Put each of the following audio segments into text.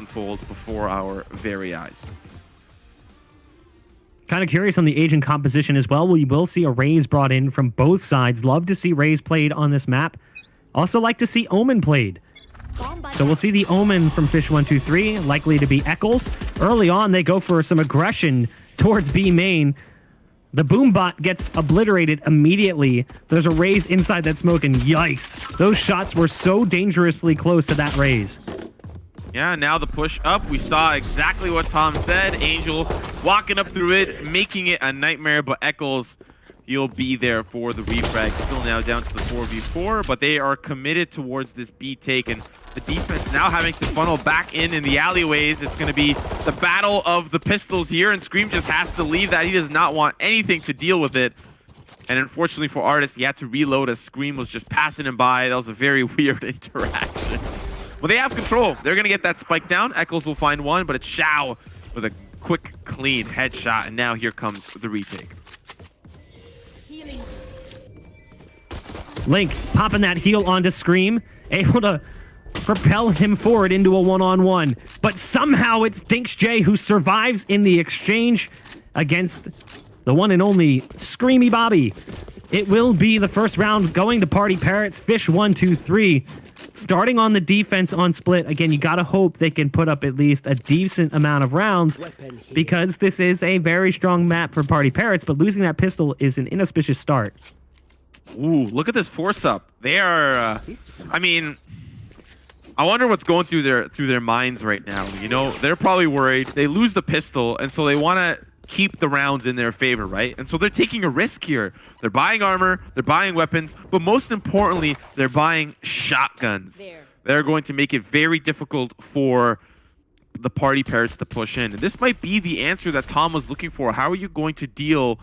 unfold before our very eyes. Kind of curious on the agent composition as well. We will see a Raze brought in from both sides. Love to see Raze played on this map. Also like to see Omen played. So we'll see the Omen from fish123, likely to be Eccles. Early on, they go for some aggression towards B main. The Boombot gets obliterated immediately. There's a Raze inside that smoke, and yikes. Those shots were so dangerously close to that Raze. Yeah, now the push up. We saw exactly what Tom said. Angel walking up through it, making it a nightmare, but Eccles, he'll be there for the refrag. Still now down to the 4v4, but they are committed towards this B take, and the defense now having to funnel back in the alleyways. It's going to be the battle of the pistols here, and Scream just has to leave that. He does not want anything to deal with it. And unfortunately for Artist, he had to reload as Scream was just passing him by. That was a very weird interaction. Well, they have control. They're going to get that spike down. Eccles will find one, but it's Xiao with a quick, clean headshot. And now here comes the retake. Link popping that heal onto Scream, able to propel him forward into a one-on-one. But somehow it's Dinks J who survives in the exchange against the one and only Screamy Bobby. It will be the first round going to PartyParrots, fish123. Starting on the defense on split. Again, you got to hope they can put up at least a decent amount of rounds because this is a very strong map for PartyParrots, but losing that pistol is an inauspicious start. Ooh, look at this force up. They are, I mean, I wonder what's going through their minds right now. You know, they're probably worried. They lose the pistol, and so they want to keep the rounds in their favor, right? And so they're taking a risk here. They're buying armor, they're buying weapons, but most importantly, they're buying shotguns. They're going to make it very difficult for the PartyParrots to push in. And this might be the answer that Tom was looking for. How are you going to deal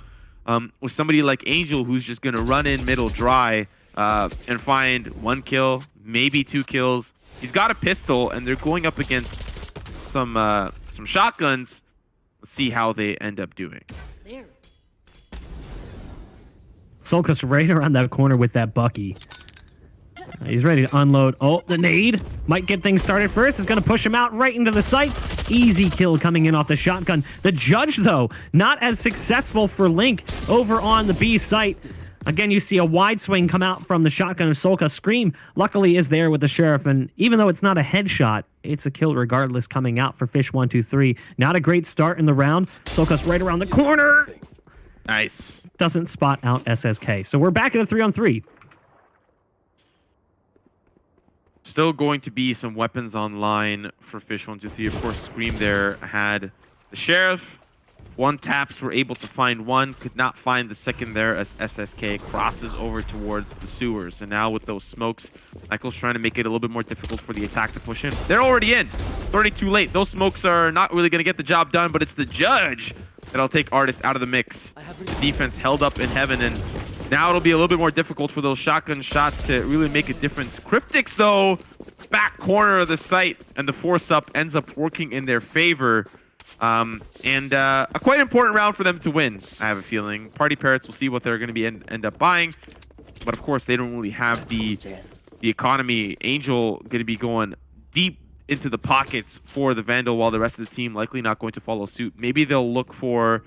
with somebody like Angel who's just going to run in middle dry and find 1 kill, maybe 2 kills? He's got a pistol, and they're going up against some shotguns. Let's see how they end up doing. Solkus right around that corner with that Bucky. He's ready to unload. Oh, the nade might get things started first. It's going to push him out right into the sights. Easy kill coming in off the shotgun. The judge, though, not as successful for Link over on the B site. Again, you see a wide swing come out from the shotgun of Solka. Scream, luckily, is there with the Sheriff, and even though it's not a headshot, it's a kill regardless coming out for fish123. Not a great start in the round. Solka's right around the corner. Nice. Doesn't spot out SSK. So we're back at a 3-on-3. Still going to be some weapons online for fish123. Of course, Scream there had the Sheriff. 1 taps, were able to find 1, could not find the second there as SSK crosses over towards the sewers. And now with those smokes, Michael's trying to make it a little bit more difficult for the attack to push in. They're already in. 32 late. Those smokes are not really going to get the job done, but it's the judge that'll take Artist out of the mix. The defense held up in heaven, and now it'll be a little bit more difficult for those shotgun shots to really make a difference. Cryptics, though, back corner of the site, and the force up ends up working in their favor. And a quite important round for them to win, I have a feeling. PartyParrots will see what they're going to be end up buying. But of course, they don't really have the economy. Angel going to be going deep into the pockets for the Vandal, while the rest of the team likely not going to follow suit. Maybe they'll look for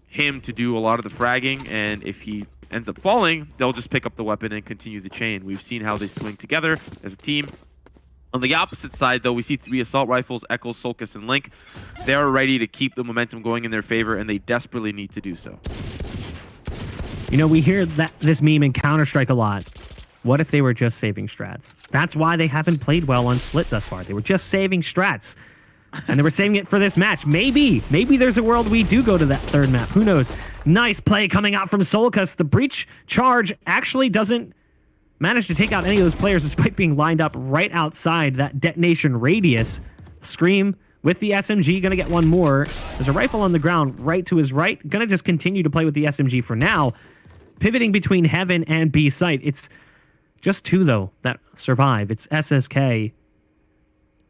him to do a lot of the fragging, and if he ends up falling, they'll just pick up the weapon and continue the chain. We've seen how they swing together as a team. On the opposite side, though, we see 3 assault rifles, Eccles, Solkus, and Link. They're ready to keep the momentum going in their favor, and they desperately need to do so. You know, we hear this meme in Counter-Strike a lot. What if they were just saving strats? That's why they haven't played well on Split thus far. They were just saving strats. And they were saving it for this match. Maybe there's a world we do go to that 3rd map. Who knows? Nice play coming out from Solkus. The breach charge actually doesn't managed to take out any of those players despite being lined up right outside that detonation radius. Scream with the SMG, gonna get 1 more. There's a rifle on the ground right to his right. Gonna just continue to play with the SMG for now. Pivoting between Heaven and B site. It's just 2, though, that survive. It's SSK,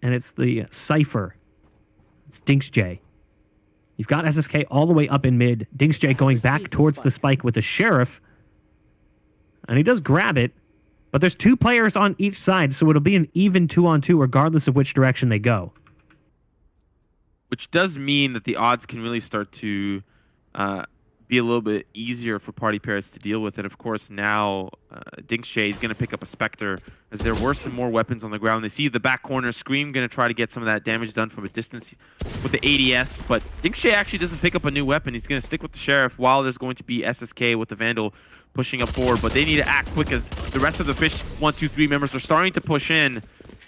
and it's the Cypher. It's Dinks J. You've got SSK all the way up in mid. Dinks J going back towards the spike with the Sheriff. And he does grab it. But there's 2 players on each side, so it'll be an even 2-on-2 regardless of which direction they go. which does mean that the odds can really start to be a little bit easier for PartyParrots to deal with. And of course, now Dinkshay is going to pick up a Spectre, as there were some more weapons on the ground. They see the back corner. Scream going to try to get some of that damage done from a distance with the ADS, but Dinkshay actually doesn't pick up a new weapon. He's going to stick with the Sheriff, while there's going to be SSK with the Vandal pushing up forward. But they need to act quick, as the rest of the fish123 members are starting to push in.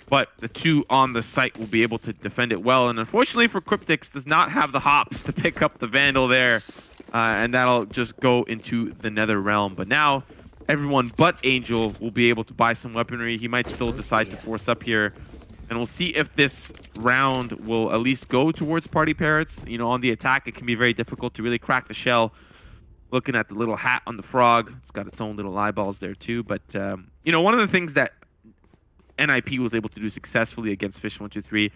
But the two on the site will be able to defend it well. And unfortunately for Cryptix, does not have the hops to pick up the Vandal there. And that'll just go into the Nether Realm. But now, everyone but Angel will be able to buy some weaponry. He might still decide to force up here. And we'll see if this round will at least go towards PartyParrots. You know, on the attack, it can be very difficult to really crack the shell. Looking at the little hat on the frog, it's got its own little eyeballs there too. But, you know, one of the things that NIP was able to do successfully against fish123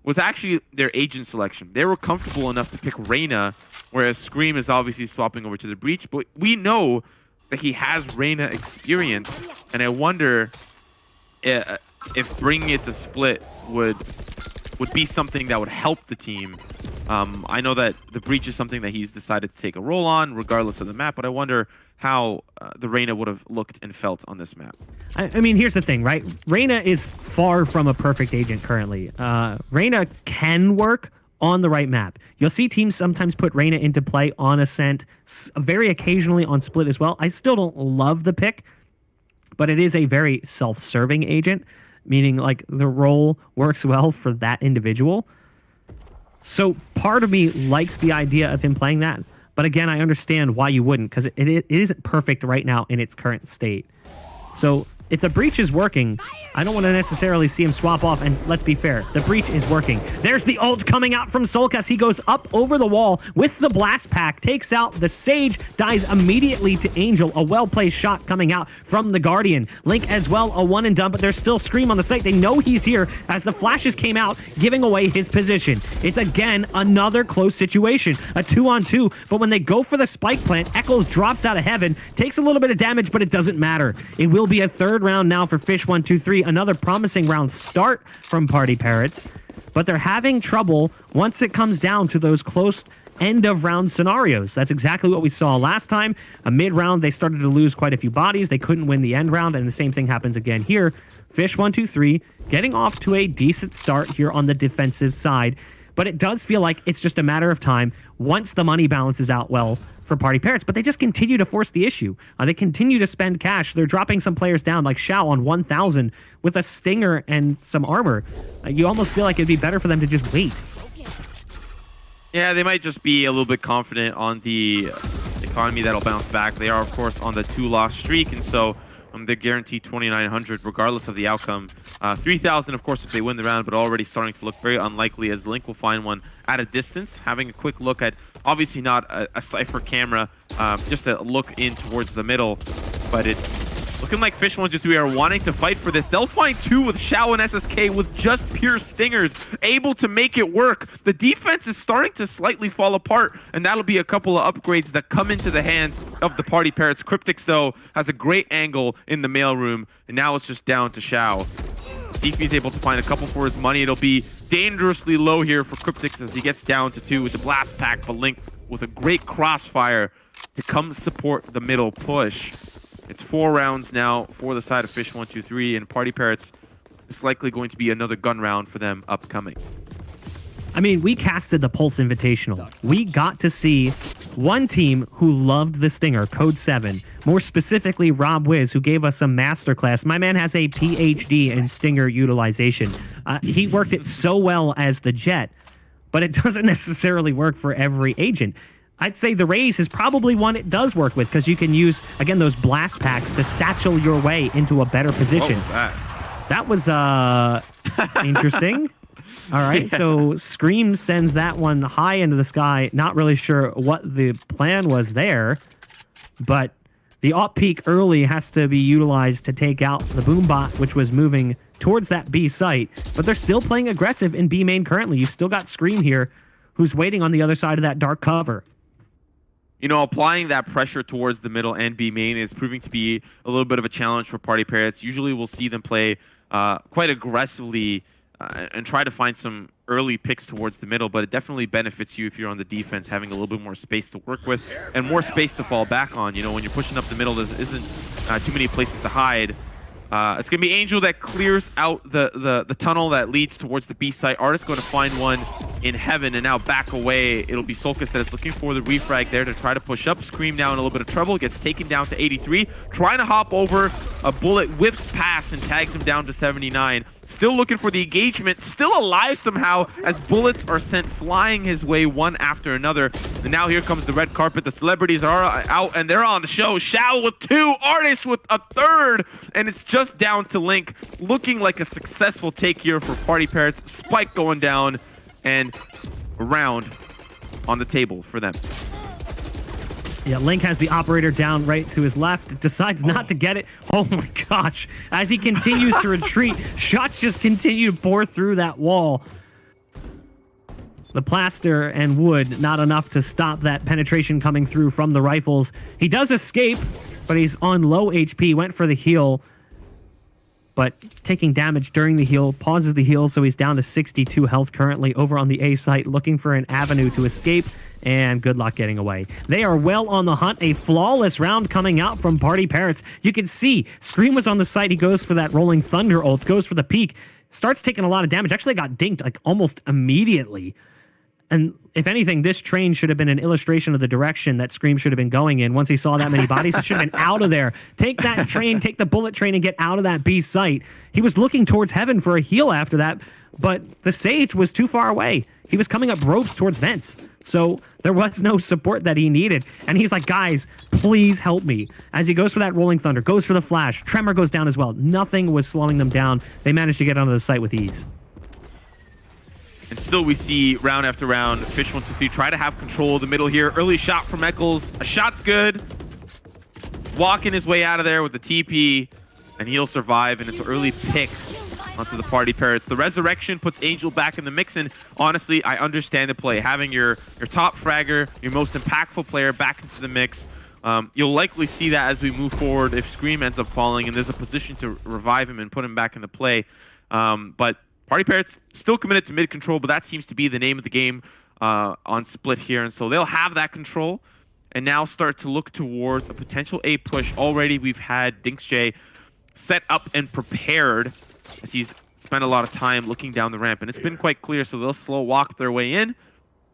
was actually their agent selection. They were comfortable enough to pick Reyna, whereas Scream is obviously swapping over to the Breach. But we know that he has Reyna experience, and I wonder if bringing it to Split would be something that would help the team. I know that the Breach is something that he's decided to take a role on, regardless of the map, but I wonder how the Reyna would have looked and felt on this map. I mean, here's the thing, right? Reyna is far from a perfect agent currently. Reyna can work on the right map. You'll see teams sometimes put Reyna into play on Ascent, very occasionally on Split as well. I still don't love the pick, but it is a very self-serving agent, meaning like the role works well for that individual. So part of me likes the idea of him playing that. But again, I understand why you wouldn't, because it isn't perfect right now in its current state. So if the Breach is working, I don't want to necessarily see him swap off. And let's be fair, the Breach is working. There's the ult coming out from Solkas. He goes up over the wall with the blast pack, takes out the Sage, dies immediately to Angel. A well-placed shot coming out from the Guardian. Link as well, a one and done, but there's still Scream on the site. They know he's here as the flashes came out, giving away his position. It's again another close situation, a 2-on-2, but when they go for the spike plant, Echoes drops out of heaven, takes a little bit of damage, but it doesn't matter. It will be a third round now for fish123. Another promising round start from PartyParrots, but they're having trouble once it comes down to those close end of round scenarios. That's exactly what we saw last time. A mid round, they started to lose quite a few bodies. They couldn't win the end round, and the same thing happens again here. Fish123 getting off to a decent start here on the defensive side, but it does feel like it's just a matter of time once the money balances out well for PartyParrots, but they just continue to force the issue. They continue to spend cash. They're dropping some players down, like Shao on 1,000 with a stinger and some armor. You almost feel like it'd be better for them to just wait. Yeah, they might just be a little bit confident on the economy that'll bounce back. They are, of course, on the 2-loss streak, and so they're guaranteed 2,900 regardless of the outcome. 3,000, of course, if they win the round, but already starting to look very unlikely, as Link will find one at a distance. Having a quick look at, obviously not a Cypher camera, just a look in towards the middle, but it's looking like fish123 are wanting to fight for this. They'll find two with Shao and SSK with just pure stingers, able to make it work. The defense is starting to slightly fall apart, and that'll be a couple of upgrades that come into the hands of the PartyParrots. Cryptix, though, has a great angle in the mailroom, and now it's just down to Shao. See if he's able to find a couple for his money. It'll be dangerously low here for Cryptix as he gets down to 2 with the blast pack, but Link with a great crossfire to come support the middle push. It's 4 rounds now for the side of fish123, and PartyParrots is likely going to be another gun round for them upcoming. I mean, we casted the Pulse Invitational. We got to see one team who loved the Stinger, Code 7. More specifically, Rob Wiz, who gave us some masterclass. My man has a PhD in Stinger utilization. He worked it so well as the Jet, but it doesn't necessarily work for every agent. I'd say the Raze is probably one it does work with, because you can use, again, those blast packs to satchel your way into a better position. That was interesting. All right, yeah. So Scream sends that one high into the sky. Not really sure what the plan was there, but the op peak early has to be utilized to take out the Boombot, which was moving towards that B site. But they're still playing aggressive in B main currently. You've still got Scream here, who's waiting on the other side of that dark cover. You know, applying that pressure towards the middle and B main is proving to be a little bit of a challenge for PartyParrots. Usually we'll see them play quite aggressively and try to find some early picks towards the middle, but it definitely benefits you if you're on the defense, having a little bit more space to work with and more space to fall back on. You know, when you're pushing up the middle, there isn't too many places to hide. It's going to be Angel that clears out the tunnel that leads towards the B site. Artist going to find one in heaven, and now back away. It'll be Solkis that is looking for the refrag there to try to push up. Scream now in a little bit of trouble. Gets taken down to 83. Trying to hop over. A bullet whips past and tags him down to 79. Still looking for the engagement. Still alive somehow as bullets are sent flying his way one after another. And now here comes the red carpet. The celebrities are out and they're on the show. Shao with 2, Artist with a 3rd. And it's just down to Link. Looking like a successful take here for PartyParrots. Spike going down and a round on the table for them. Yeah, Link has the operator down right to his left, decides not to get it. Oh my gosh. As he continues to retreat, shots just continue to pour through that wall. The plaster and wood, not enough to stop that penetration coming through from the rifles. He does escape, but he's on low HP, went for the heal, but taking damage during the heal, pauses the heal, so he's down to 62 health currently over on the A site, looking for an avenue to escape. And good luck getting away. They are well on the hunt. A flawless round coming out from PartyParrots. You can see Scream was on the site. He goes for that Rolling Thunder ult, goes for the peek, starts taking a lot of damage. Actually got dinked like almost immediately. And if anything, this train should have been an illustration of the direction that Scream should have been going in. Once he saw that many bodies, he should have been out of there. Take that train, take the bullet train, and get out of that B site. He was looking towards heaven for a heal after that, but the Sage was too far away. He was coming up ropes towards vents. So there was no support that he needed. And he's like, guys, please help me. As he goes for that Rolling Thunder, goes for the flash. Tremor goes down as well. Nothing was slowing them down. They managed to get onto the site with ease. And still we see round after round, fish123 try to have control of the middle here. Early shot from Eccles. A shot's good. Walking his way out of there with the TP. And he'll survive. And it's an early pick onto the PartyParrots. The resurrection puts Angel back in the mix, and honestly, I understand the play. Having your top fragger, your most impactful player back into the mix. You'll likely see that as we move forward if Scream ends up falling and there's a position to revive him and put him back into play. But PartyParrots still committed to mid control, but that seems to be the name of the game on split here, and so they'll have that control and now start to look towards a potential A push. Already we've had DinksJ set up and prepared as he's spent a lot of time looking down the ramp, and it's been quite clear, so they'll slow walk their way in,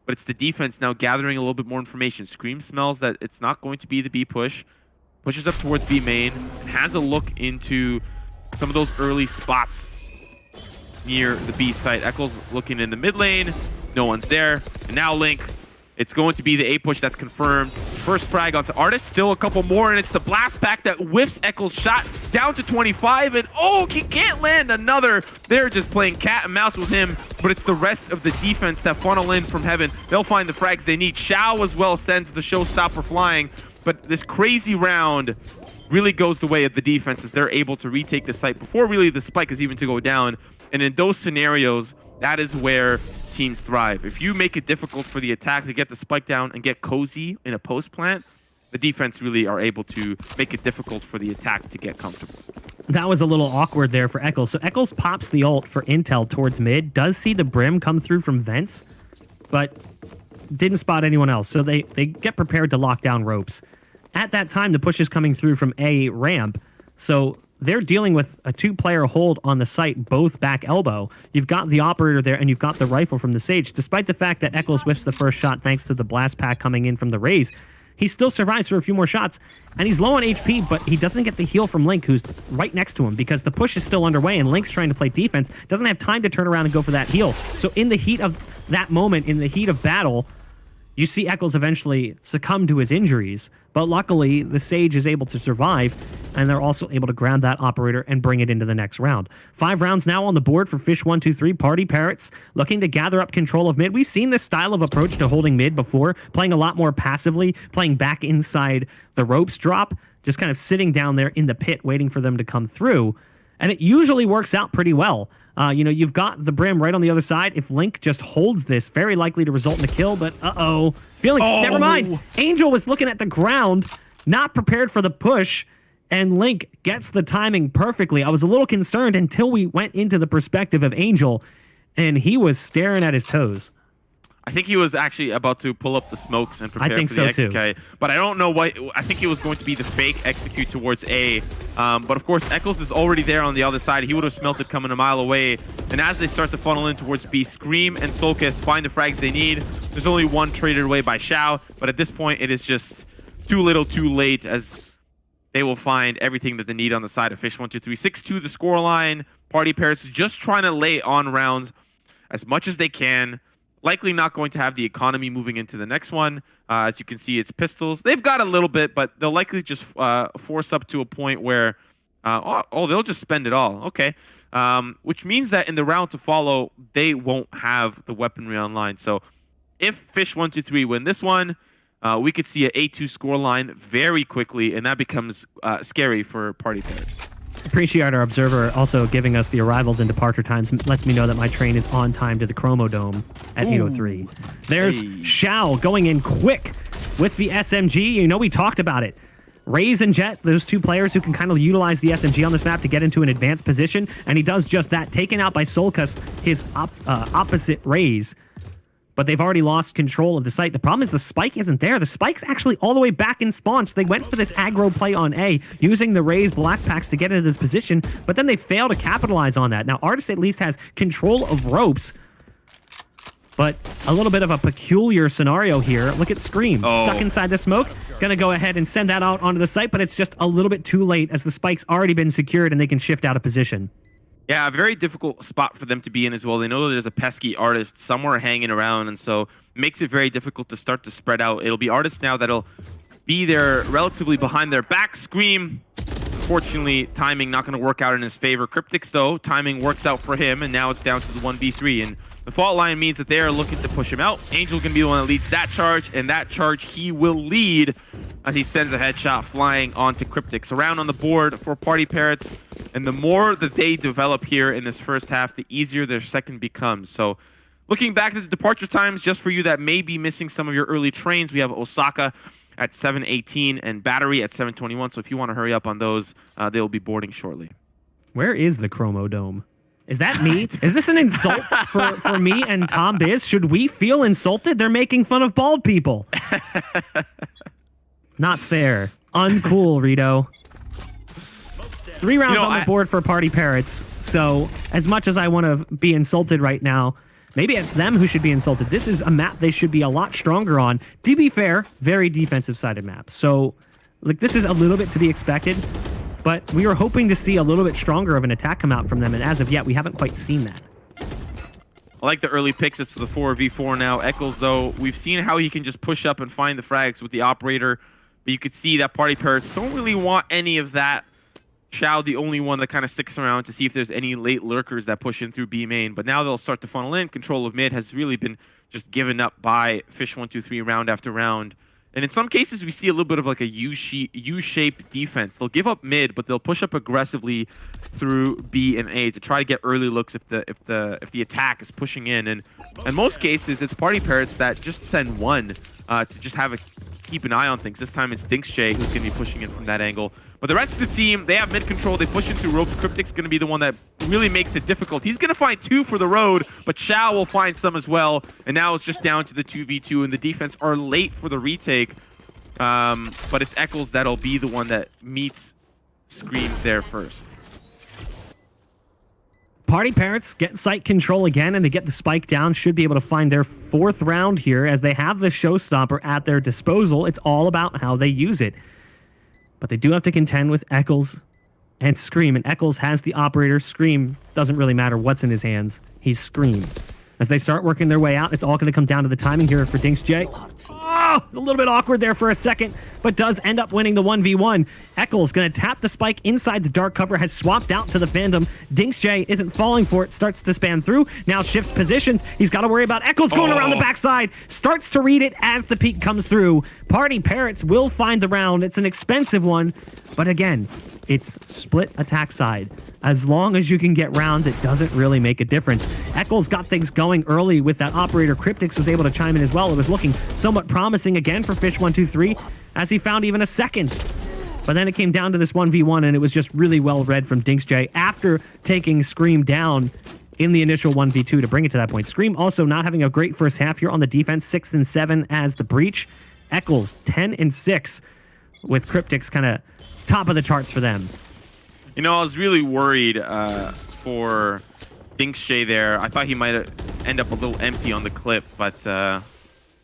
but it's the defense now gathering a little bit more information. Scream smells that it's not going to be the B push, pushes up towards B main, and has a look into some of those early spots near the B site. Eccles looking in the mid lane, no one's there, and now Link, it's going to be the A push that's confirmed. First frag onto Artist, still a couple more, and it's the blast pack that whiffs Eccles' shot down to 25, and oh, he can't land another. They're just playing cat and mouse with him, but it's the rest of the defense that funnel in from heaven. They'll find the frags they need. Shao as well sends the showstopper flying, but this crazy round really goes the way of the defense as they're able to retake the site before really the spike is even to go down, and in those scenarios, that is where teams thrive. If you make it difficult for the attack to get the spike down and get cozy in a post plant, the defense really are able to make it difficult for the attack to get comfortable. That was a little awkward there for Eccles. So Eccles pops the ult for intel towards mid, does see the brim come through from vents, but didn't spot anyone else. So they get prepared to lock down ropes. At that time, the push is coming through from A ramp, so they're dealing with a 2-player hold on the site, both back elbow. You've got the operator there, and you've got the rifle from the Sage. Despite the fact that Eccles whiffs the first shot thanks to the blast pack coming in from the Raze, he still survives for a few more shots, and he's low on HP, but he doesn't get the heal from Link, who's right next to him, because the push is still underway, and Link's trying to play defense, doesn't have time to turn around and go for that heal. So in the heat of that moment, in the heat of battle, you see Eccles eventually succumb to his injuries, but luckily the Sage is able to survive, and they're also able to grab that operator and bring it into the next round. 5 rounds now on the board for fish123. PartyParrots looking to gather up control of mid. We've seen this style of approach to holding mid before, playing a lot more passively, playing back inside the ropes drop, just kind of sitting down there in the pit waiting for them to come through, and it usually works out pretty well. You've got the brim right on the other side. If Link just holds this, very likely to result in a kill, but never mind. Angel was looking at the ground, not prepared for the push, and Link gets the timing perfectly. I was a little concerned until we went into the perspective of Angel, and he was staring at his toes. I think he was actually about to pull up the smokes and prepare for the XK. But I don't know what. I think it was going to be the fake execute towards A. But of course, Eccles is already there on the other side. He would have smelt it coming a mile away. And as they start to funnel in towards B, Scream and Solkis find the frags they need. There's only one traded away by Xiao. But at this point, it is just too little, too late, as they will find everything that they need on the side of fish123. 6-2 the scoreline. PartyParrots just trying to lay on rounds as much as they can. Likely not going to have the economy moving into the next one. As you can see, it's pistols. They've got a little bit, but they'll likely just force up to a point where, they'll just spend it all. Okay. Which means that in the round to follow, they won't have the weaponry online. So if fish123 win this one, we could see an 8-2 scoreline very quickly, and that becomes scary for PartyParrots. Appreciate our observer also giving us the arrivals and departure times. Lets me know that my train is on time to the Chromo Dome at 8:03. There's Xiao going in quick with the SMG. You know, we talked about it. Raze and Jet, those two players who can kind of utilize the SMG on this map to get into an advanced position, and he does just that, taken out by Solkis, his opposite Raze. But they've already lost control of the site. The problem is the spike isn't there. The spike's actually all the way back in spawn. So they went for this aggro play on A, using the Raze blast packs to get into this position, but then they fail to capitalize on that. Now, Artist at least has control of ropes, but a little bit of a peculiar scenario here. Look at Scream, stuck inside the smoke. Gonna go ahead and send that out onto the site, but it's just a little bit too late as the spike's already been secured and they can shift out of position. Yeah, a very difficult spot for them to be in as well. They know that there's a pesky Artist somewhere hanging around, and so makes it very difficult to start to spread out. It'll be Artist now that'll be there relatively behind their back. Scream, fortunately, timing not going to work out in his favor. Cryptics, though, timing works out for him, and now it's down to the 1v3. And the fault line means that they are looking to push him out. Angel can be the one that leads that charge, and that charge he will lead as he sends a headshot flying onto Cryptics. Around on the board for PartyParrots, and the more that they develop here in this first half, the easier their second becomes. So looking back at the departure times, just for you that may be missing some of your early trains, we have Osaka at 7:18 and Battery at 7:21. So if you want to hurry up on those, they'll be boarding shortly. Where is the Chromo Dome? Is that me? Is this an insult for me and Tom Biz? Should we feel insulted? They're making fun of bald people. Not fair. Uncool, Rito. 3 rounds on the board for PartyParrots. So as much as I want to be insulted right now, maybe it's them who should be insulted. This is a map they should be a lot stronger on. To be fair, very defensive-sided map. So like this is a little bit to be expected. But we were hoping to see a little bit stronger of an attack come out from them, and as of yet, we haven't quite seen that. I like the early picks. It's the 4v4 now. Eccles, though, we've seen how he can just push up and find the frags with the operator, but you could see that PartyParrots don't really want any of that. Xiao, the only one that kind of sticks around to see if there's any late lurkers that push in through B main, but now they'll start to funnel in. Control of mid has really been just given up by fish123 round after round. And in some cases, we see a little bit of like a U-shaped defense. They'll give up mid, but they'll push up aggressively through B and A to try to get early looks if the attack is pushing in. And in most cases, it's PartyParrots that just send one to just keep an eye on things. This time it's DinksJ who's going to be pushing in from that angle. But the rest of the team, they have mid control. They push in through ropes. Cryptic's going to be the one that really makes it difficult. He's going to find 2 for the road, but Xiao will find some as well. And now it's just down to the 2v2, and the defense are late for the retake. But it's Eccles that'll be the one that meets Scream there first. PartyParrots get site control again, and they get the spike down. Should be able to find their 4th round here as they have the showstopper at their disposal. It's all about how they use it. But they do have to contend with Eccles and Scream, and Eccles has the operator. Scream doesn't really matter what's in his hands. He's Scream. As they start working their way out, it's all going to come down to the timing here for DinksJ. Oh, a little bit awkward there for a second, but does end up winning the 1v1. Eccles going to tap the spike inside the dark cover, has swapped out to the Phantom. DinksJ isn't falling for it, starts to span through, now shifts positions. He's got to worry about Eccles going around the backside, starts to read it as the peek comes through. PartyParrots will find the round. It's an expensive one, but again, it's split attack side. As long as you can get rounds, it doesn't really make a difference. Eccles got things going early with that operator. Cryptics was able to chime in as well. It was looking somewhat promising again for fish123 as he found even a second. But then it came down to this 1v1, and it was just really well read from DinksJ. After taking Scream down, in the initial 1v2 to bring it to that point. Scream also not having a great first half here on the defense, 6 and 7 as the breach. Eccles 10 and 6 with Cryptics kind of top of the charts for them. You know, I was really worried for Dinkshay there. I thought he might end up a little empty on the clip, but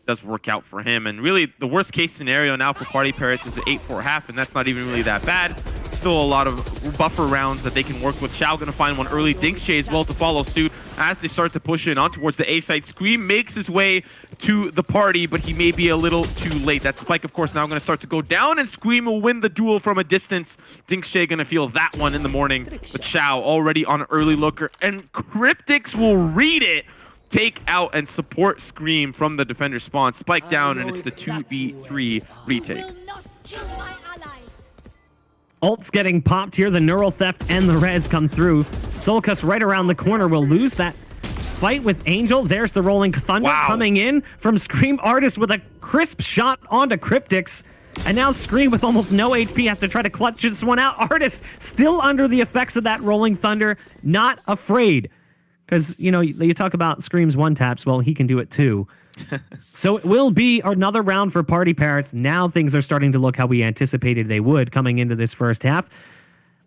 does work out for him. And really, the worst case scenario now for PartyParrots is an 8-4 half, and that's not even really that bad. Still a lot of buffer rounds that they can work with. Shao gonna find one early. Dinkshay as well to follow suit as they start to push in on towards the A site. Scream makes his way to the party, but he may be a little too late. That spike, of course, now gonna start to go down, and Scream will win the duel from a distance. Dinkshay gonna feel that one in the morning, but Shao already on an early looker, and Cryptics will read it. Take out and support Scream from the defender spawn. Spike down, and it's the 2v3 retake. Ult's getting popped here. The neural theft and the res come through. Solkus right around the corner will lose that fight with Angel. There's the rolling thunder coming in from Scream. Artist with a crisp shot onto Cryptics. And now Scream with almost no HP has to try to clutch this one out. Artist still under the effects of that rolling thunder. Not afraid. Because, you know, you talk about Scream's one taps. Well, he can do it too. So it will be another round for PartyParrots. Now things are starting to look how we anticipated they would coming into this first half.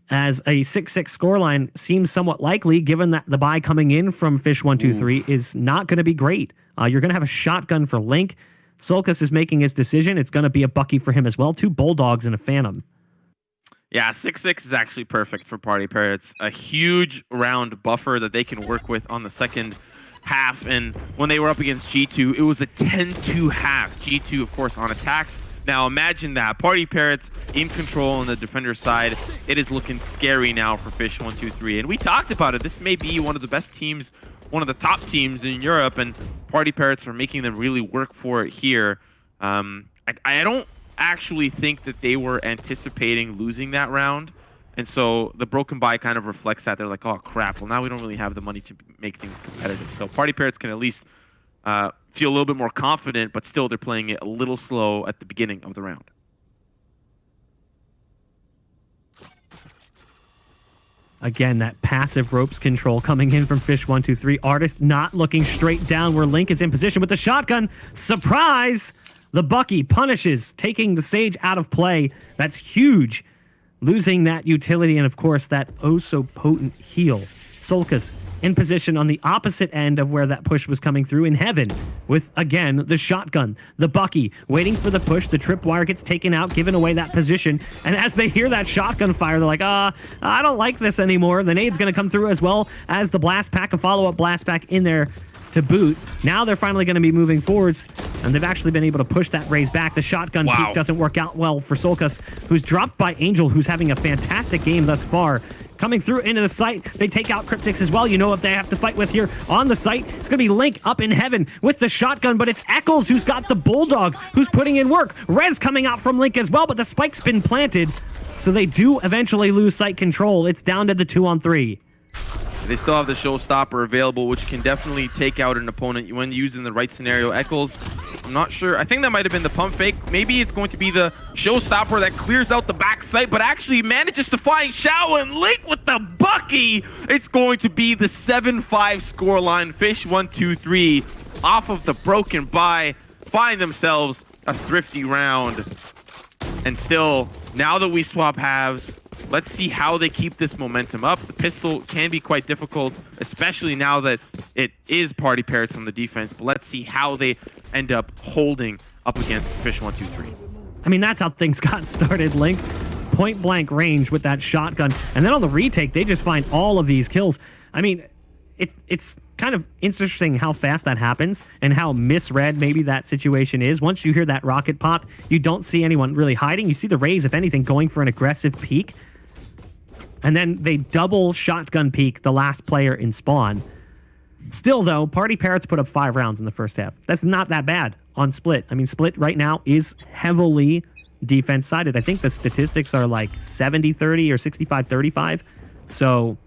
As a 6-6 scoreline seems somewhat likely, given that the buy coming in from fish123 is not going to be great. You're going to have a shotgun for Link. Solkus is making his decision. It's going to be a Bucky for him as well. 2 Bulldogs and a Phantom. Yeah, 6-6 is actually perfect for PartyParrots. A huge round buffer that they can work with on the second half. And when they were up against G2, it was a 10-2 half. G2, of course, on attack. Now imagine that. PartyParrots in control on the defender side. It is looking scary now for fish123. And we talked about it. This may be one of the best teams, one of the top teams in Europe. And PartyParrots are making them really work for it here. I don't actually think that they were anticipating losing that round, and so the broken buy kind of reflects that. They're like, oh crap, well now we don't really have the money to make things competitive. So PartyParrots can at least feel a little bit more confident, but still they're playing it a little slow at the beginning of the round. Again, that passive ropes control coming in from fish123. Artist not looking straight down where Link is in position with the shotgun. Surprise! The Bucky punishes, taking the Sage out of play. That's huge. Losing that utility and, of course, that oh-so-potent heal. Solkus in position on the opposite end of where that push was coming through in heaven with, again, the shotgun. The Bucky waiting for the push. The tripwire gets taken out, giving away that position. And as they hear that shotgun fire, they're like, I don't like this anymore. The nade's going to come through as well as the blast pack, a follow-up blast pack in there to boot. Now they're finally going to be moving forwards, and they've actually been able to push that raise back. The shotgun peek doesn't work out well for Solkus, who's dropped by Angel, who's having a fantastic game thus far. Coming through into the site, they take out Cryptics as well. You know what they have to fight with here on the site. It's going to be Link up in heaven with the shotgun, but it's Eccles who's got the Bulldog, who's putting in work. Rez coming out from Link as well, but the spike's been planted, so they do eventually lose site control. It's down to the 2-on-3. They still have the showstopper available, which can definitely take out an opponent when used in the right scenario. Eccles, I'm not sure. I think that might have been the pump fake. Maybe it's going to be the showstopper that clears out the back site, but actually manages to find Shao and Link with the Bucky. It's going to be the 7-5 scoreline. fish123 off of the broken buy find themselves a thrifty round. And still, now that we swap halves, let's see how they keep this momentum up. The pistol can be quite difficult, especially now that it is PartyParrots on the defense. But let's see how they end up holding up against fish123. I mean, that's how things got started, Link. Point blank range with that shotgun. And then on the retake, they just find all of these kills. I mean, it's kind of interesting how fast that happens and how misread maybe that situation is. Once you hear that rocket pop, you don't see anyone really hiding. You see the Raze, if anything, going for an aggressive peek. And then they double shotgun peek the last player in spawn. Still, though, PartyParrots put up 5 rounds in the first half. That's not that bad on Split. I mean, Split right now is heavily defense-sided. I think the statistics are like 70-30 or 65-35. So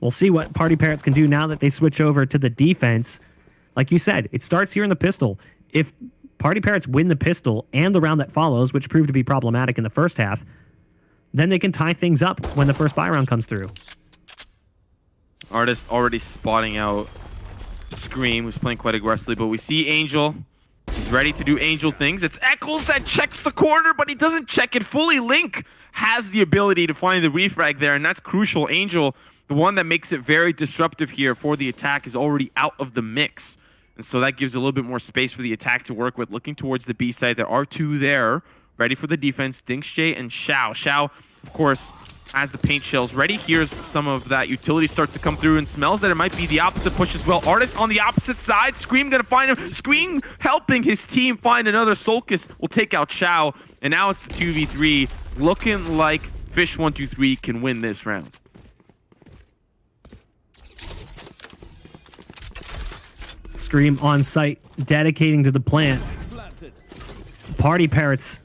we'll see what PartyParrots can do now that they switch over to the defense. Like you said, it starts here in the pistol. If PartyParrots win the pistol and the round that follows, which proved to be problematic in the first half, then they can tie things up when the first buy round comes through. Artist already spotting out Scream, who's playing quite aggressively, but we see Angel. He's ready to do Angel things. It's Eccles that checks the corner, but he doesn't check it fully. Link has the ability to find the refrag there, and that's crucial. Angel, the one that makes it very disruptive here for the attack, is already out of the mix. And so that gives a little bit more space for the attack to work with. Looking towards the B side, there are two there, ready for the defense, Dinksjay and Xiao. Xiao, of course, has the paint shells ready. Here's some of that utility start to come through and smells that it might be the opposite push as well. Artist on the opposite side. Scream gonna find him. Scream helping his team find another. Solkis will take out Xiao. And now it's the 2v3. Looking like fish123 can win this round. Scream on site, dedicating to the plant. PartyParrots.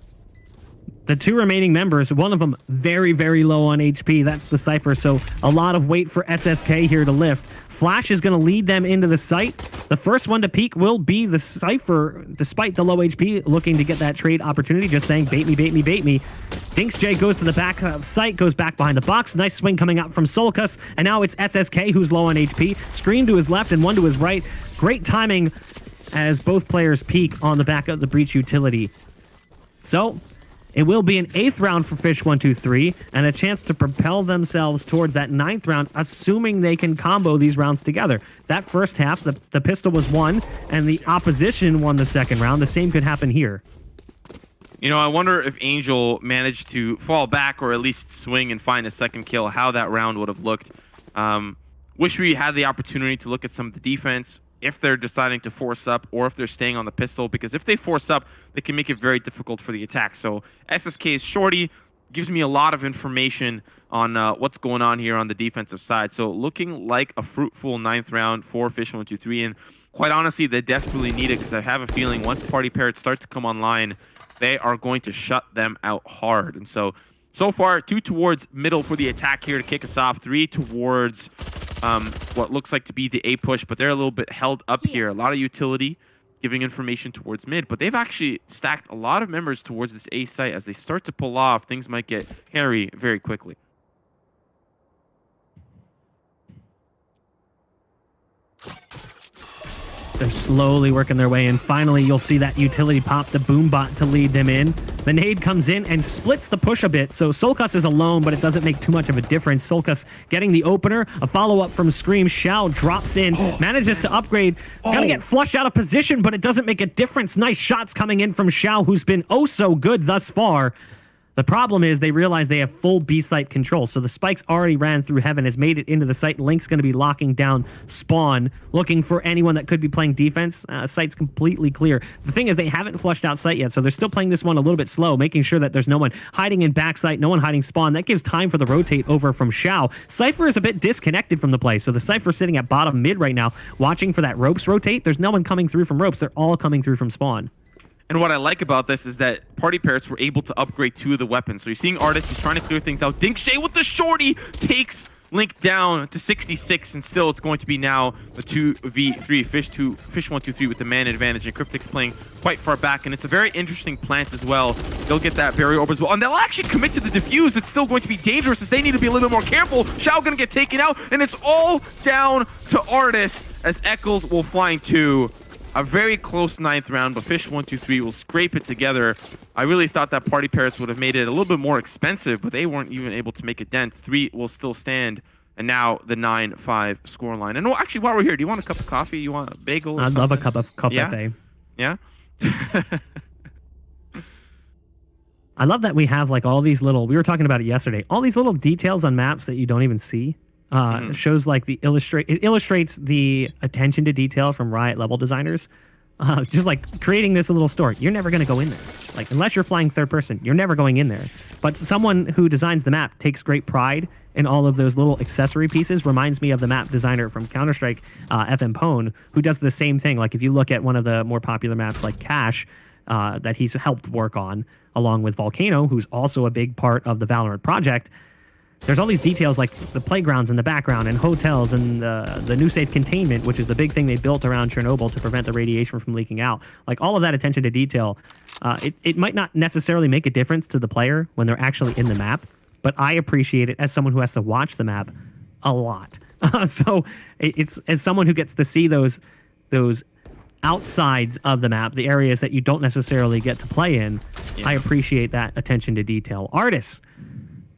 The two remaining members, one of them very, very low on HP. That's the Cypher, so a lot of weight for SSK here to lift. Flash is going to lead them into the site. The first one to peek will be the Cypher, despite the low HP, looking to get that trade opportunity, just saying, bait me, bait me, bait me. Dinksjay goes to the back of site, goes back behind the box. Nice swing coming out from Solkus, and now it's SSK who's low on HP. Scream to his left and one to his right. Great timing as both players peek on the back of the breach utility. So it will be an 8th round for fish123 and a chance to propel themselves towards that 9th round, assuming they can combo these rounds together. That first half, the pistol was won, and the opposition won the second round. The same could happen here. You know, I wonder if Angel managed to fall back or at least swing and find a second kill, how that round would have looked. Wish we had the opportunity to look at some of the defense, if they're deciding to force up or if they're staying on the pistol, because if they force up, they can make it very difficult for the attack. So SSK's shorty gives me a lot of information on what's going on here on the defensive side. So looking like a fruitful 9th round for fish123, and quite honestly, they desperately need it, because I have a feeling once PartyParrots start to come online, they are going to shut them out hard. And so far, 2 towards middle for the attack here to kick us off, 3 towards what looks like to be the A push, but they're a little bit held up here. A lot of utility giving information towards mid, but they've actually stacked a lot of members towards this A site. As they start to pull off, things might get hairy very quickly. They're slowly working their way in. Finally, you'll see that utility pop, the boom bot to lead them in. The nade comes in and splits the push a bit. So Solkus is alone, but it doesn't make too much of a difference. Solkus getting the opener. A follow-up from Scream. Xiao drops in, manages to upgrade. Gonna get flushed out of position, but it doesn't make a difference. Nice shots coming in from Xiao, who's been oh so good thus far. The problem is they realize they have full B-site control. So the spikes already ran through heaven, has made it into the site. Link's going to be locking down spawn, looking for anyone that could be playing defense. Site's completely clear. The thing is they haven't flushed out site yet, so they're still playing this one a little bit slow, making sure that there's no one hiding in backside, no one hiding spawn. That gives time for the rotate over from Xiao. Cypher is a bit disconnected from the play, so the Cypher sitting at bottom mid right now, watching for that ropes rotate. There's no one coming through from ropes. They're all coming through from spawn. And what I like about this is that PartyParrots were able to upgrade 2 of the weapons. So you're seeing Artist, he's trying to clear things out. Dinksjay with the shorty takes Link down to 66, and still it's going to be now the 2v3. Fish123 with the man advantage, and Cryptic's playing quite far back, and it's a very interesting plant as well. They'll get that barrier orb as well, and they'll actually commit to the defuse. It's still going to be dangerous as they need to be a little bit more careful. Xiao gonna get taken out, and it's all down to Artist as Eccles will find 2. A very close 9th round, but fish123 will scrape it together. I really thought that PartyParrots would have made it a little bit more expensive, but they weren't even able to make a dent. 3 will still stand, and now the 9-5 scoreline. And actually, while we're here, do you want a cup of coffee? You want a bagel? I'd love a cup of coffee. Yeah? I love that we have like all these little, we were talking about it yesterday, all these little details on maps that you don't even see. Shows like it illustrates the attention to detail from Riot level designers. Just like creating this little story. You're never going to go in there. Like, unless you're flying third person, you're never going in there. But someone who designs the map takes great pride in all of those little accessory pieces. Reminds me of the map designer from Counter-Strike, FM Pone, who does the same thing. Like, if you look at one of the more popular maps like Cache, that he's helped work on, along with Volcano, who's also a big part of the Valorant project, there's all these details like the playgrounds in the background and hotels and the new safe containment, which is the big thing they built around Chernobyl to prevent the radiation from leaking out. Like, all of that attention to detail, it might not necessarily make a difference to the player when they're actually in the map, but I appreciate it as someone who has to watch the map a lot. So it's, as someone who gets to see those outsides of the map, the areas that you don't necessarily get to play in, I appreciate that attention to detail. Artis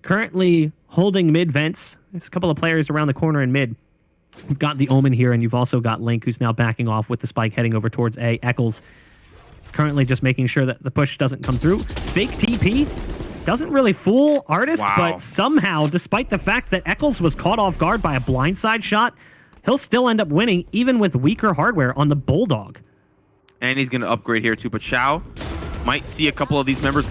currently holding mid vents. There's a couple of players around the corner in mid. You've got the Omen here, and you've also got Link, who's now backing off with the spike heading over towards A. Eccles is currently just making sure that the push doesn't come through. Fake TP doesn't really fool Artis, but somehow, despite the fact that Eccles was caught off guard by a blindside shot, he'll still end up winning, even with weaker hardware on the Bulldog. And he's going to upgrade here too, but Xiao might see a couple of these members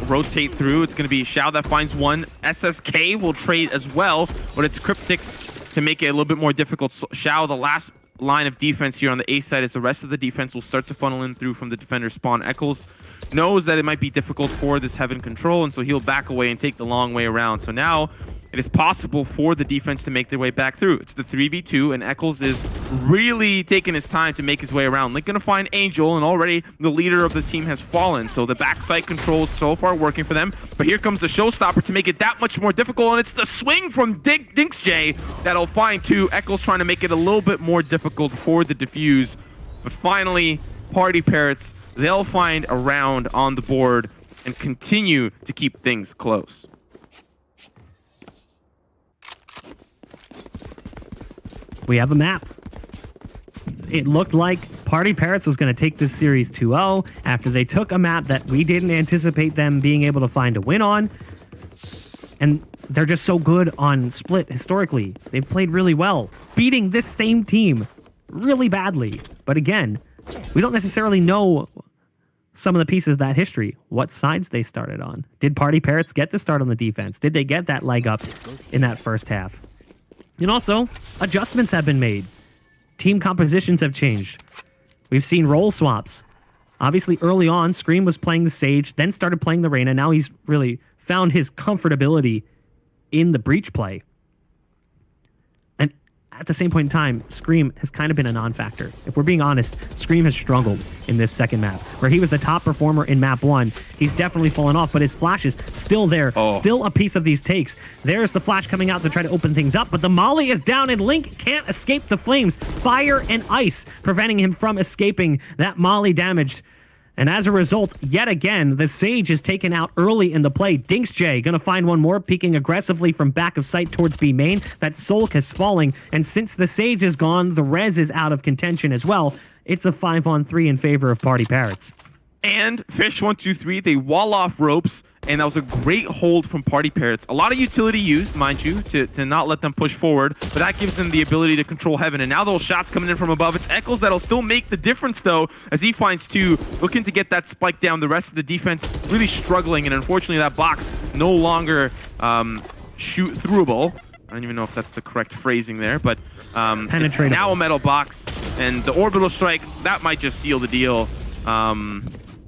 rotate through. It's going to be Xiao that finds one. SSK will trade as well, but it's Cryptics to make it a little bit more difficult. So Xiao, the last line of defense here on the A side, as the rest of the defense will start to funnel in through from the defender spawn. Eccles knows that it might be difficult for this Heaven control, and so he'll back away and take the long way around. So now it is possible for the defense to make their way back through. It's the 3v2, and Eccles is really taking his time to make his way around. Link gonna find Angel, and already the leader of the team has fallen, so the backside control is so far working for them. But here comes the showstopper to make it that much more difficult, and it's the swing from Dinksj that'll find two. Eccles trying to make it a little bit more difficult for the defuse. But finally, PartyParrots, they'll find a round on the board and continue to keep things close. We have a map. It looked like PartyParrots was going to take this series 2-0 after they took a map that we didn't anticipate them being able to find a win on. And they're just so good on Split historically. They've played really well, beating this same team really badly. But again, we don't necessarily know some of the pieces of that history, what sides they started on. Did PartyParrots get the start on the defense? Did they get that leg up in that first half? And also, adjustments have been made. Team compositions have changed. We've seen role swaps. Obviously, early on, Scream was playing the Sage, then started playing the Reyna. Now he's really found his comfortability in the Breach play. And at the same point in time, Scream has kind of been a non-factor. If we're being honest, Scream has struggled in this second map. Where he was the top performer in map 1, he's definitely fallen off, but his flash is still there. Still a piece of these takes. There's the flash coming out to try to open things up, but the molly is down and Link can't escape the flames. Fire and ice preventing him from escaping that molly damage. And as a result, yet again, the Sage is taken out early in the play. Dinksj gonna find one more, peeking aggressively from back of sight towards B main. That Solk is falling, and since the Sage is gone, the Rez is out of contention as well. It's a 5-on-3 in favor of PartyParrots. And fish123, they wall off ropes, and that was a great hold from PartyParrots. A lot of utility used, mind you, to not let them push forward, but that gives them the ability to control Heaven. And now those shots coming in from above. It's Eccles that'll still make the difference, though, as he finds two, looking to get that spike down. The rest of the defense really struggling, and unfortunately that box no longer shoot throughable. I don't even know if that's the correct phrasing there, but it's now a metal box, and the orbital strike, that might just seal the deal.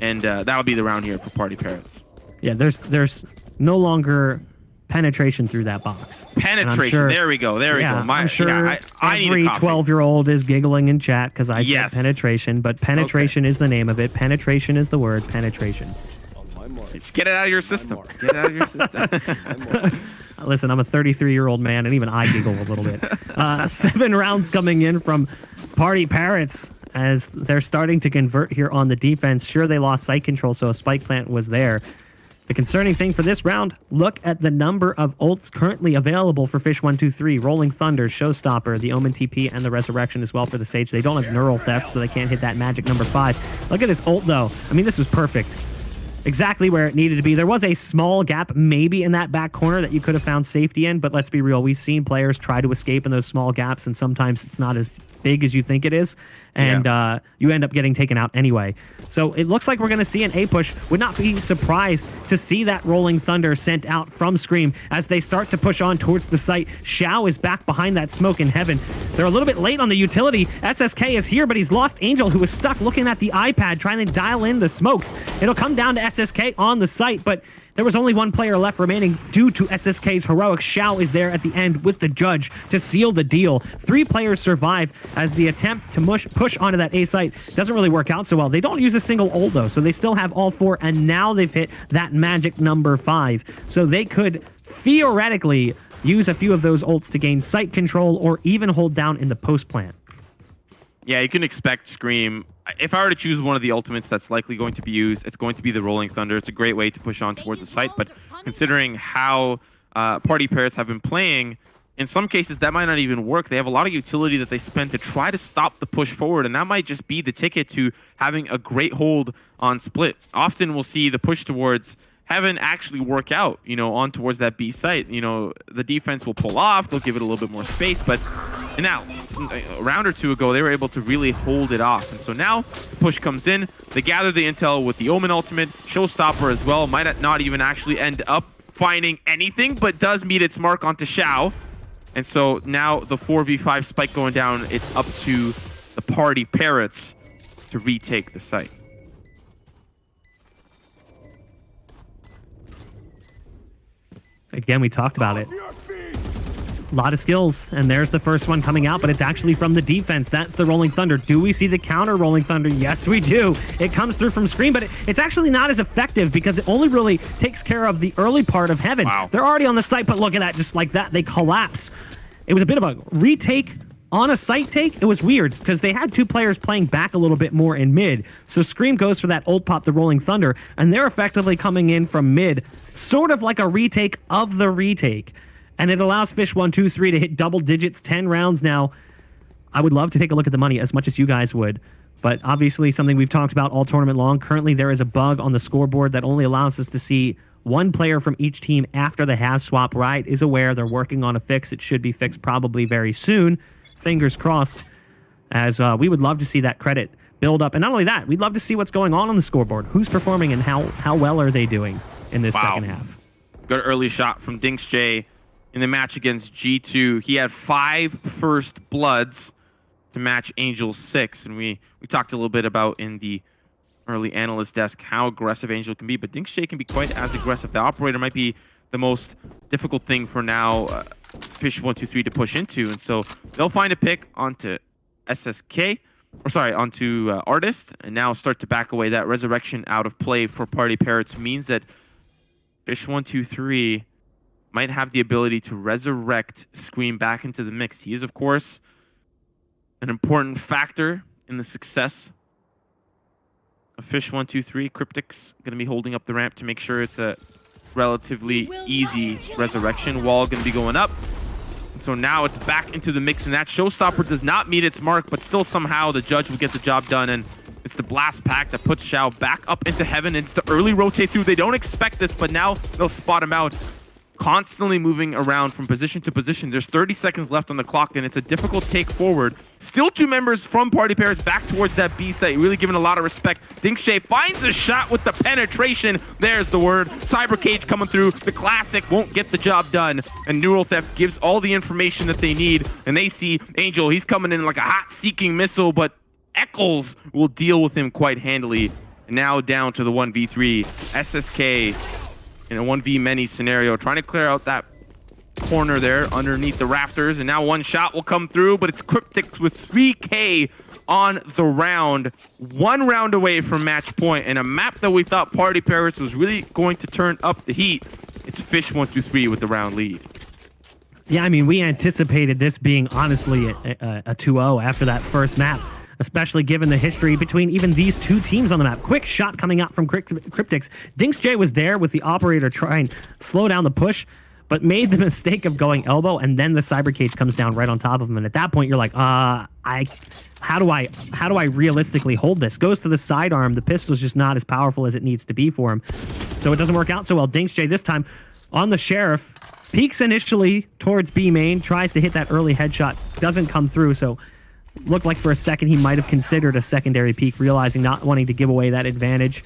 And that'll be the round here for PartyParrots. Yeah, there's no longer penetration through that box. Penetration, sure, there we go, there we go. I'm sure I every 12-year-old is giggling in chat because I said penetration, but penetration is the name of it. Penetration is the word, penetration. Just get it out of your system. Get it out of your system. Listen, I'm a 33-year-old man, and even I giggle a little bit. 7 rounds coming in from PartyParrots as they're starting to convert here on the defense. Sure, they lost site control, so a spike plant was there. The concerning thing for this round, look at the number of ults currently available for fish123. Rolling Thunder, Showstopper, the Omen TP, and the Resurrection as well for the Sage. They don't have Neural Theft, so they can't hit that magic number 5. Look at this ult, though. I mean, this was perfect. Exactly where it needed to be. There was a small gap maybe in that back corner that you could have found safety in, but let's be real. We've seen players try to escape in those small gaps, and sometimes it's not as big as you think it is, and you end up getting taken out anyway. So it looks like we're going to see an A push. Would not be surprised to see that Rolling Thunder sent out from Scream as they start to push on towards the site. Xiao is back behind that smoke in Heaven. They're a little bit late on the utility. SSK is here, but he's lost Angel, who was stuck looking at the iPad trying to dial in the smokes. It'll come down to SSK on the site, but there was only one player left remaining due to SSK's heroic. Xiao is there at the end with the judge to seal the deal. 3 players survive as the attempt to push onto that A site doesn't really work out so well. They don't use a single ult, though, so they still have all 4, and now they've hit that magic number 5. So they could theoretically use a few of those ults to gain site control or even hold down in the post plant. Yeah, you can expect Scream. If I were to choose one of the ultimates that's likely going to be used, it's going to be the Rolling Thunder. It's a great way to push on towards the site, but considering how PartyParrots have been playing, in some cases that might not even work. They have a lot of utility that they spend to try to stop the push forward, and that might just be the ticket to having a great hold on split. Often we'll see the push towards Heaven actually work out, you know, on towards that B site. You know, the defense will pull off, they'll give it a little bit more space, but now, a round or two ago, they were able to really hold it off. And so now, the push comes in, they gather the intel with the Omen ultimate, Showstopper as well, might not even actually end up finding anything, but does meet its mark onto Xiao. And so now the 4v5 spike going down, it's up to the PartyParrots to retake the site. Again, we talked about it. A lot of skills, and there's the first one coming out, but it's actually from the defense. That's the Rolling Thunder. Do we see the counter Rolling Thunder? Yes, we do. It comes through from Scream, but it's actually not as effective because it only really takes care of the early part of Heaven. Wow. They're already on the site, but look at that. Just like that, they collapse. It was a bit of a retake on a site take. It was weird because they had two players playing back a little bit more in mid. So Scream goes for that ult pop, the Rolling Thunder, and they're effectively coming in from mid, sort of like a retake of the retake. And it allows fish123 to hit double digits, 10 rounds now. I would love to take a look at the money as much as you guys would. But obviously something we've talked about all tournament long. Currently there is a bug on the scoreboard that only allows us to see one player from each team after the half swap. Riot is aware they're working on a fix. It should be fixed probably very soon. Fingers crossed, as we would love to see that credit build up. And not only that, we'd love to see what's going on the scoreboard. Who's performing and how well are they doing in this second half. Good early shot from DinksJ in the match against G2. He had 5 first bloods to match Angel's 6. And we talked a little bit about in the early analyst desk how aggressive Angel can be, but DinksJ can be quite as aggressive. The operator might be the most difficult thing for now fish123 to push into, and so they'll find a pick onto SSK, or sorry, onto Artist, and now start to back away. That resurrection out of play for PartyParrots means that fish123 might have the ability to resurrect Scream back into the mix. He is, of course, an important factor in the success of fish123. Cryptic's going to be holding up the ramp to make sure it's a relatively easy resurrection. Wall going to be going up. And so now it's back into the mix, and that Showstopper does not meet its mark, but still somehow the judge will get the job done, and it's the blast pack that puts Xiao back up into Heaven. It's the early rotate through. They don't expect this, but now they'll spot him out. Constantly moving around from position to position. There's 30 seconds left on the clock, and it's a difficult take forward. Still 2 members from PartyParrots back towards that B site, really giving a lot of respect. DinksJ finds a shot with the penetration. There's the word. Cyber Cage coming through. The classic won't get the job done, and Neural Theft gives all the information that they need, and they see Angel. He's coming in like a hot seeking missile, but Eccles will deal with him quite handily. And now down to the 1v3. SSK in a 1v many scenario, trying to clear out that corner there underneath the rafters, and now one shot will come through, but it's Cryptic with 3K on the round. 1 round away from match point, and a map that we thought PartyParrots was really going to turn up the heat. It's fish123 with the round lead. Yeah, I mean, we anticipated this being honestly a 2-0 after that first map, especially given the history between even these two teams on the map. Quick shot coming out from Cryptics. DinksJ was there with the operator trying to slow down the push, but made the mistake of going elbow, and then the Cyber Cage comes down right on top of him. And at that point, you're like, how do I realistically hold this? Goes to the sidearm. The pistol's just not as powerful as it needs to be for him. So it doesn't work out so well. DinksJ this time on the Sheriff, peeks initially towards B main, tries to hit that early headshot, doesn't come through. So looked like for a second he might have considered a secondary peek, realizing not wanting to give away that advantage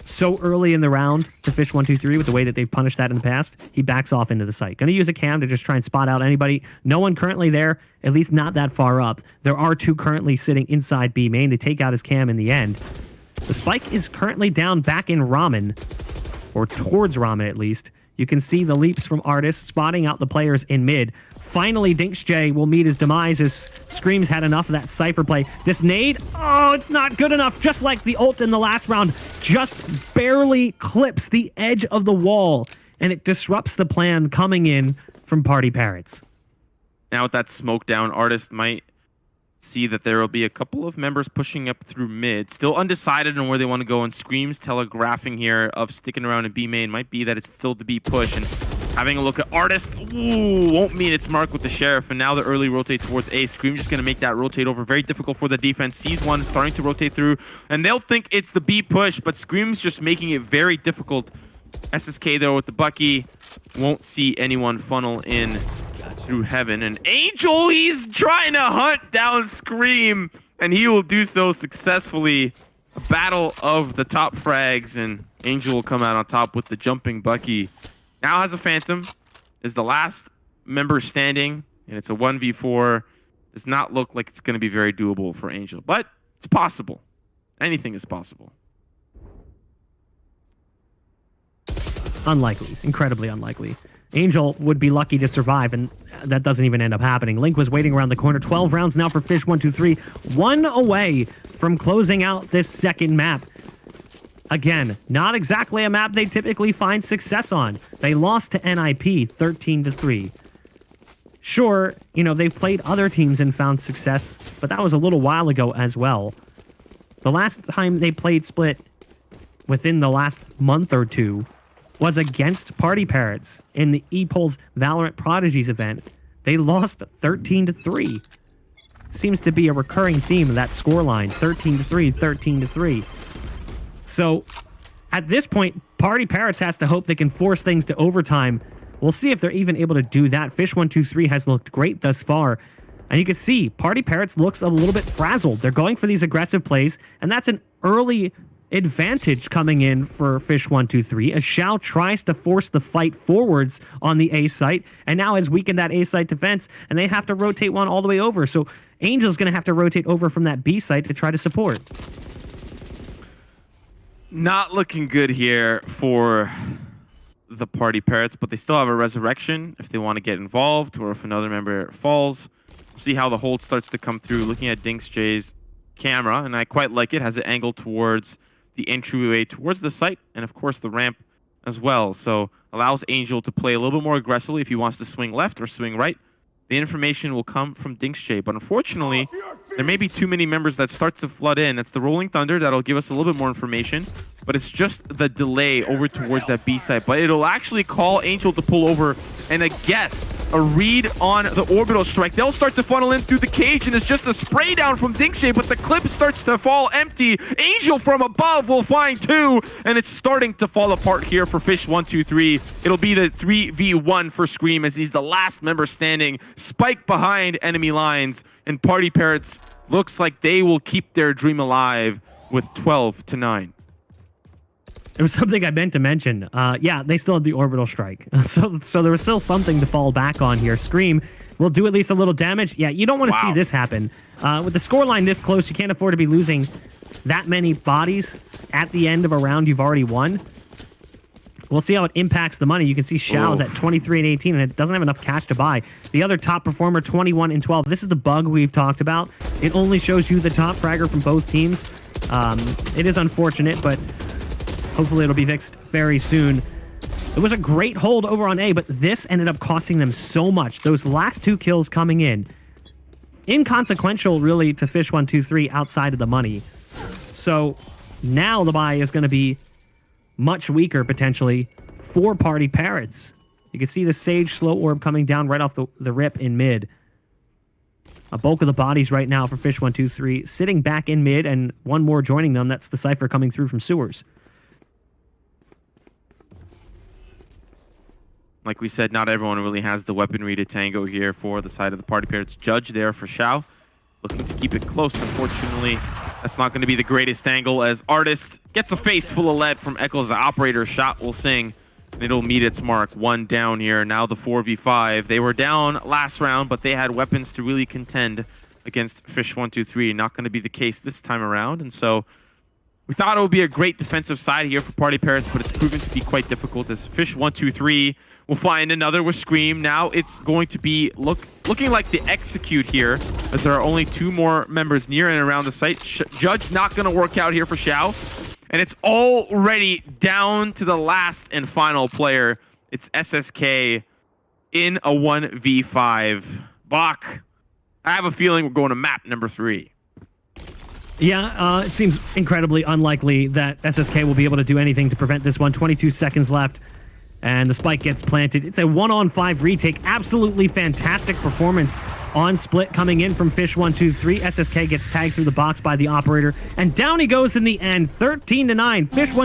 so early in the round to fish123 with the way that they've punished that in the past. He backs off into the site. Going to use a cam to just try and spot out anybody. No one currently there, at least not that far up. There are 2 currently sitting inside B main. They take out his cam in the end. The spike is currently down back in Ramen, or towards Ramen at least. You can see the leaps from Artist spotting out the players in mid. Finally, DinksJ will meet his demise as Scream's had enough of that Cypher play. This nade, oh, it's not good enough. Just like the ult in the last round, just barely clips the edge of the wall, and it disrupts the plan coming in from PartyParrots. Now with that smoke down, Artist might see that there will be a couple of members pushing up through mid. Still undecided on where they want to go, and Scream's telegraphing here of sticking around in B main might be that it's still the B push. And having a look at Artist, ooh, won't mean it's marked with the Sheriff. And now the early rotate towards A. Scream just going to make that rotate over. Very difficult for the defense. Sees one starting to rotate through, and they'll think it's the B push, but Scream's just making it very difficult. SSK though with the Bucky won't see anyone funnel in through heaven, and Angel, he's trying to hunt down Scream, and he will do so successfully. A battle of the top frags, and Angel will come out on top with the jumping Bucky. Now has a Phantom, is the last member standing, and it's a 1v4. Does not look like it's going to be very doable for Angel, but it's possible. Anything is possible. Unlikely, incredibly unlikely. Angel would be lucky to survive, and that doesn't even end up happening. Link was waiting around the corner. 12 rounds now for fish123. One away from closing out this second map. Again, not exactly a map they typically find success on. They lost to NIP 13-3. Sure, you know, they've played other teams and found success, but that was a little while ago as well. The last time they played Split within the last month or two was against PartyParrots in the ePol's Valorant Prodigies event. They lost 13-3. Seems to be a recurring theme of that scoreline, 13-3, 13-3. So at this point, PartyParrots has to hope they can force things to overtime. We'll see if they're even able to do that. Fish123 has looked great thus far. And you can see PartyParrots looks a little bit frazzled. They're going for these aggressive plays, and that's an early advantage coming in for fish123 as Xiao tries to force the fight forwards on the A site, and now has weakened that A site defense, and they have to rotate one all the way over. So Angel's going to have to rotate over from that B site to try to support. Not looking good here for the PartyParrots, but they still have a resurrection if they want to get involved, or if another member falls. We'll see how the hold starts to come through. Looking at DinksJ's camera, and I quite like it, has an angle towards the entryway towards the site, and of course the ramp as well. So allows Angel to play a little bit more aggressively if he wants to swing left or swing right. The information will come from DinksJ, but unfortunately, there may be too many members that start to flood in. That's the Rolling Thunder that'll give us a little bit more information, but it's just the delay over towards that B site. But it'll actually call Angel to pull over, and a guess, a read on the orbital strike. They'll start to funnel in through the cage, and it's just a spray down from DinksJ, but the clip starts to fall empty. Angel from above will find two, and it's starting to fall apart here for fish123. It'll be the 3v1 for Scream, as he's the last member standing. Spike behind enemy lines, and PartyParrots looks like they will keep their dream alive with 12-9. It was something I meant to mention. Yeah, they still had the orbital strike. So there was still something to fall back on here. Scream will do at least a little damage. Yeah, you don't want to see this happen. With the scoreline this close, you can't afford to be losing that many bodies at the end of a round you've already won. We'll see how it impacts the money. You can see Xiao's at 23 and 18, and it doesn't have enough cash to buy. The other top performer, 21 and 12. This is the bug we've talked about. It only shows you the top fragger from both teams. It is unfortunate, but hopefully it'll be fixed very soon. It was a great hold over on A, but this ended up costing them so much. Those last two kills coming in, inconsequential really to fish123 outside of the money. So now the buy is going to be much weaker potentially for PartyParrots. You can see the Sage slow orb coming down right off the rip in mid. A bulk of the bodies right now for fish123 sitting back in mid, and one more joining them. That's the Cypher coming through from sewers. Like we said, not everyone really has the weaponry to tango here for the side of the PartyParrots. Judge there for Xiao, looking to keep it close. Unfortunately, that's not going to be the greatest angle, as Artist gets a face full of lead from Eccles. The operator shot will sing, and it'll meet its mark. One down here. Now the 4v5. They were down last round, but they had weapons to really contend against fish123. Not going to be the case this time around, and so we thought it would be a great defensive side here for PartyParrots, but it's proven to be quite difficult, as fish123 will find another with Scream. Now it's going to be looking like the execute here, as there are only two more members near and around the site. Judge not going to work out here for Xiao, and it's already down to the last and final player. It's SSK in a 1v5. Bach, I have a feeling we're going to map number 3. Yeah, it seems incredibly unlikely that SSK will be able to do anything to prevent this one. 22 seconds left, and the spike gets planted. It's a 1-on-5 retake. Absolutely fantastic performance on split coming in from fish123. SSK gets tagged through the box by the operator, and down he goes in the end, 13-9. Fish1